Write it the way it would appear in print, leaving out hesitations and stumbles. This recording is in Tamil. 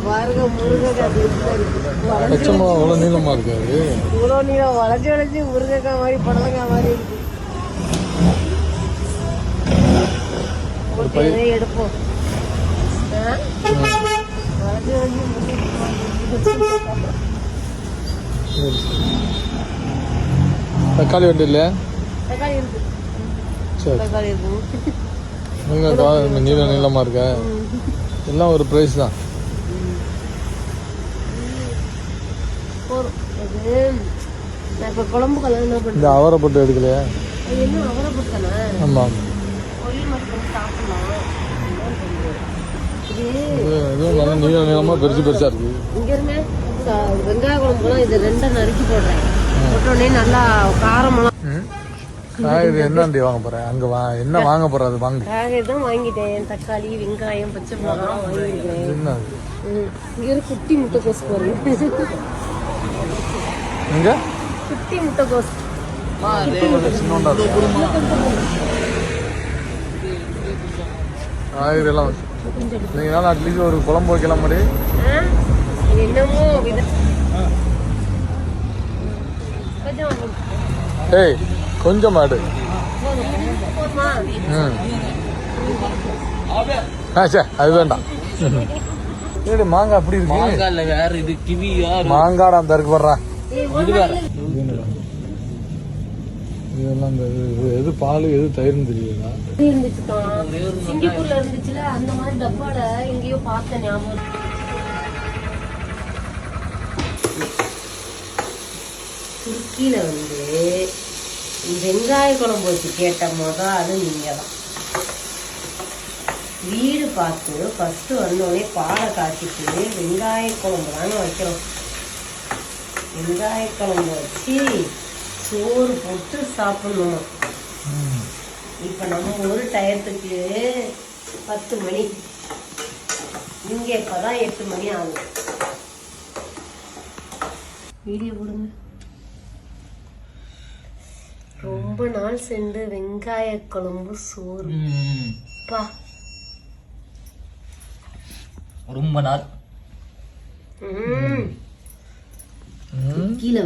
பாருங்க முருங்கைக்காய் அவ்வளோ நீளமா இருக்காது. இவ்வளோ நீளம் வளைஞ்சு வளைஞ்சு முருங்கைக்காய் மாதிரி புடலங்காய் மாதிரி இருக்கு. எடுப்போம். வளைஞ்சு வளைஞ்சு தக்காளி வண்டி இல்லையா? தக்காளி இருக்கு. சரி, தக்காளி இருக்கு. நீள நீளமா இருக்கா? எல்லாம் ஒரு ப்ரைஸ் தான். நான் இப்போ குழம்பு கலந்து என்ன பண்ணுறேன்? இந்த அவரை போட்டு எடுக்கலையா? என்ன அவரை போட்டானே? ஆமாம், பொரியல் மட்டும் சாப்பிடலாம். இதுவும் நல்லா நீள நீளமாக பெருசாக இருக்கு. இங்கேருமே வெங்காய குழம்புலாம் இது ரெண்டை நறுக்கி போடுறேன். போட்டோடனே நல்லா காரமெல்லாம். காய்கறி என்னண்டி வாங்க போகிறேன்? அங்கே என்ன வாங்க போகிற? அது வாங்க. காய்கறி தான் வாங்கிட்டேன். தக்காளி, வெங்காயம், பச்சை மிளகாய் வாங்கியிருக்கேன். என்ன இங்கே ஒரு குட்டி முட்டைக்கோஸ் பாருங்க. எங்க குட்டி முட்டைக்கோஸ் காய்கறி எல்லாம் நீங்களால அட்லீஸ்ட் ஒரு குழம்பு வைக்கலாம் மாதிரி. என்னமோ ஏய் கொஞ்சம் மாடு. அது வேண்டாம். மாங்காய் அப்படி இருக்கு. வேற இது கிவியா மாங்காடா அந்த இருக்கு வர்றா. இதெல்லாம் இந்த எது பால் எது தயிர்னு தெரியுதா? சிங்கப்பூர்ல இருந்துச்சுல அந்த மாதிரி டப்பால எங்கேயோ பார்த்தேன் ஞாபகம். துருக்கியில வெங்காய குழம்பு வச்சு கேட்ட அது நீங்க தான். வீடு பார்த்து ஃபர்ஸ்ட் வந்தோடனே பாலை காய்ச்சிட்டு வெங்காய குழம்பு தானே வைக்கிறோம். வெங்காய குழம்பு வச்சு சோறு போட்டு சாப்பிடணும். இப்போ நம்ம ஒரு டயத்துக்கு 10 மணி, இங்கே இப்போதான் 8 மணி ஆகும். வீடியோ போடுங்க. ரொம்ப நாள் சென்று வெங்காய குழம்பு சோறு. பா ரொம்ப நாள் கீழே